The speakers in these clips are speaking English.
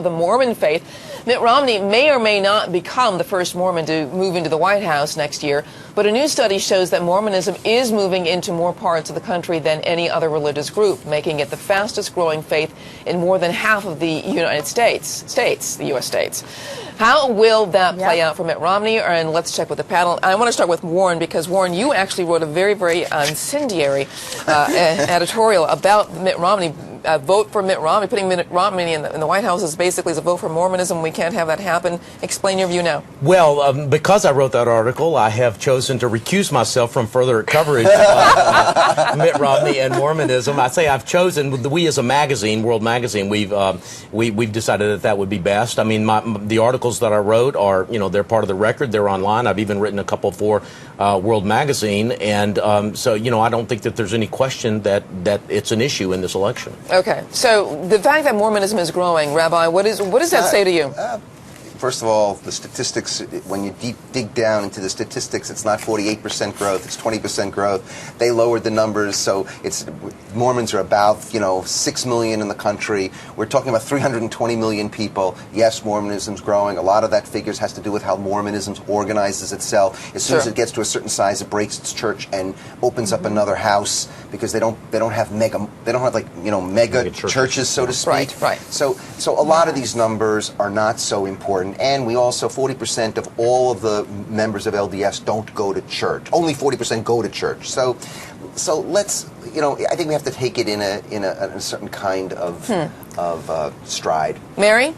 the Mormon faith. Mitt Romney may or may not become the first Mormon to move into the White House next year, but a new study shows that Mormonism is moving into more parts of the country than any other religious group, making it the fastest growing faith in more than half of the United States, the U.S. states. How will that play out for Mitt Romney? And let's check with the panel. I want to start with Warren, because, Warren, you actually wrote a very, very incendiary editorial about Mitt Romney. Vote for Mitt Romney. Putting Mitt Romney in the White House is basically a vote for Mormonism. We can't have that happen. Explain your view now. Well, because I wrote that article, I have chosen to recuse myself from further coverage of Mitt Romney and Mormonism. I say I've chosen. We as a magazine, World Magazine, we've decided that would be best. I mean, the articles that I wrote are, they're part of the record. They're online. I've even written a couple for World Magazine, and so I don't think that there's any question that it's an issue in this election. Okay, so the fact that Mormonism is growing, Rabbi, what does that say to you? First of all, the statistics, when you dig down into the statistics, it's not 48% growth, it's 20% growth. They lowered the numbers, so Mormons are about, 6 million in the country. We're talking about 320 million people. Yes, Mormonism's growing. A lot of that figures has to do with how Mormonism organizes itself. As soon as it gets to a certain size, it breaks its church and opens up another house, because they don't have mega churches, so to speak. Right. So a lot of these numbers are not so important. And we also, 40% of all of the members of LDS don't go to church. Only 40% go to church. So let's, I think we have to take it in a certain kind of stride. Mary?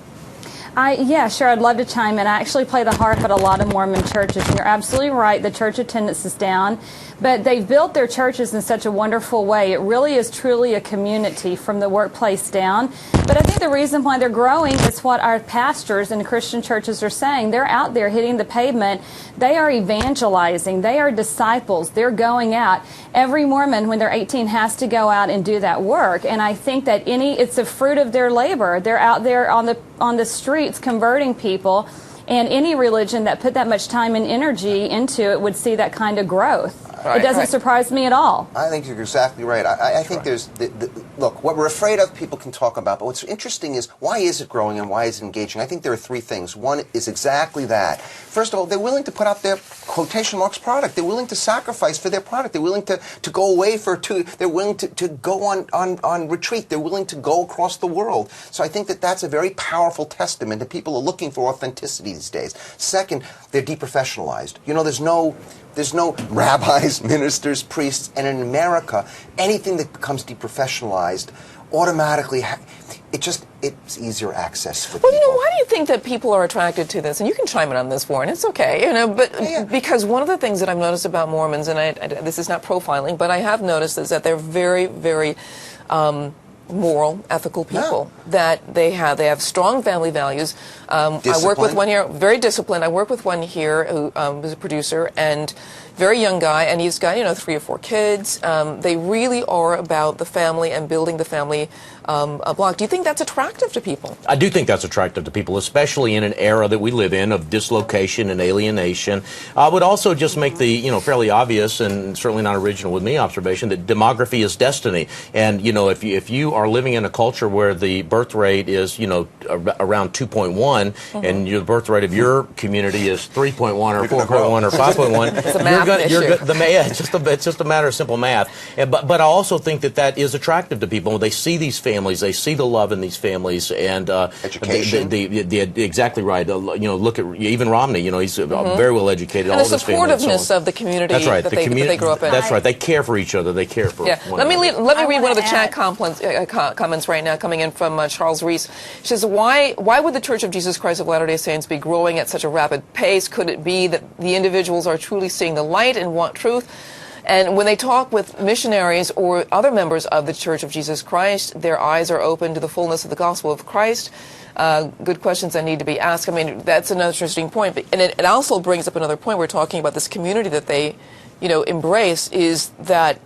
Yeah, sure. I'd love to chime in. I actually play the harp at a lot of Mormon churches, and you're absolutely right. The church attendance is down, but they've built their churches in such a wonderful way. It really is truly a community from the workplace down. But I think the reason why they're growing is what our pastors in Christian churches are saying. They're out there hitting the pavement. They are evangelizing. They are disciples. They're going out. Every Mormon, when they're 18, has to go out and do that work. And I think that it's a fruit of their labor. They're out there on the streets converting people, and any religion that put that much time and energy into it would see that kind of growth. It doesn't surprise me at all. I think you're exactly right. I think there's look, what we're afraid of, people can talk about, but what's interesting is, why is it growing and why is it engaging? I think there are three things. One is exactly that. First of all, they're willing to put out their quotation marks product. They're willing to sacrifice for their product. They're willing to go away they're willing to go on retreat. They're willing to go across the world. So I think that's a very powerful testament that people are looking for authenticity these days. Second, they're deprofessionalized. There's no rabbis, ministers, priests, and in America, anything that becomes deprofessionalized automatically, it's easier access for people. Well, why do you think that people are attracted to this? And you can chime in on this, Warren. It's okay, because one of the things that I've noticed about Mormons, and this is not profiling, but I have noticed, is that they're very, very moral, ethical people. That they have strong family values. I work with one here, very disciplined. I work with one here who is a producer, and very young guy, and he's got 3 or 4 kids. They really are about the family and building the family block. Do you think that's attractive to people? I do think that's attractive to people, especially in an era that we live in of dislocation and alienation. I would also just make the fairly obvious, and certainly not original with me, observation that demography is destiny. And if you are living in a culture where the birth rate is around 2.1, and the birth rate of your community is 3.1 or 4.1 or 5.1, it's just a matter of simple math. But I also think that is attractive to people. When they see these families, they see the love in these families, and education. Exactly right. Look at even Romney. He's very well educated. And all the supportiveness of the community that they grow up in. That's right. They care for each other. They care for. Yeah. Let me read one of the chat comments right now coming in from Charles Reese. She says, "Why would the Church of Jesus Christ of Latter-day Saints be growing at such a rapid pace? Could it be that the individuals are truly seeing the light and want truth? And when they talk with missionaries or other members of the Church of Jesus Christ, their eyes are open to the fullness of the gospel of Christ." Good questions that need to be asked. I mean, that's another interesting point. And it also brings up another point. We're talking about this community that they, embrace, is that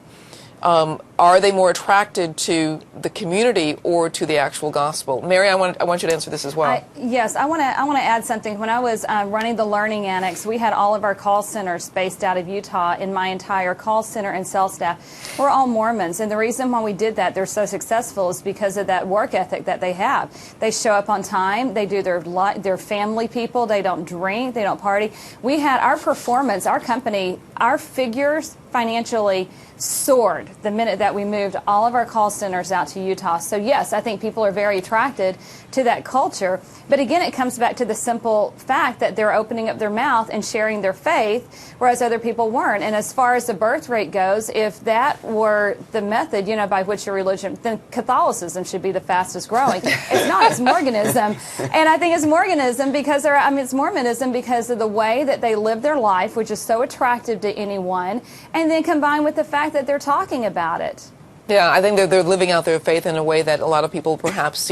a are they more attracted to the community or to the actual gospel? Mary, I want you to answer this as well. Yes, I want to add something. When I was running the Learning Annex, we had all of our call centers based out of Utah, and my entire call center and sales staff were all Mormons. And the reason why we did that, they're so successful, is because of that work ethic that they have. They show up on time. They do their family people. They don't drink. They don't party. We had our performance, our company, our figures financially soared the minute that we moved all of our call centers out to Utah. So yes, I think people are very attracted to that culture. But again, it comes back to the simple fact that they're opening up their mouth and sharing their faith, whereas other people weren't. And as far as the birth rate goes, if that were the method, by which your religion, then Catholicism should be the fastest growing. It's not. It's Mormonism. And I think it's Mormonism because it's Mormonism because of the way that they live their life, which is so attractive to anyone, and then combined with the fact that they're talking about it. Yeah, I think they're living out their faith in a way that a lot of people perhaps,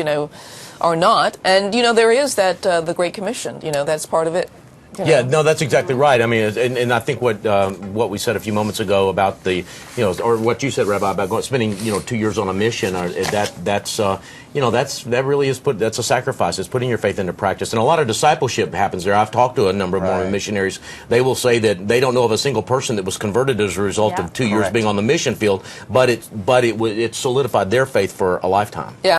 are not. And, there is that, the Great Commission, that's part of it. Yeah, no, that's exactly right. I mean, and I think what we said a few moments ago about the, or what you said, Rabbi, about spending 2 years on a mission, that's a sacrifice. It's putting your faith into practice, and a lot of discipleship happens there. I've talked to a number of Mormon missionaries. They will say that they don't know of a single person that was converted as a result of 2 years being on the mission field, but it solidified their faith for a lifetime. Yeah.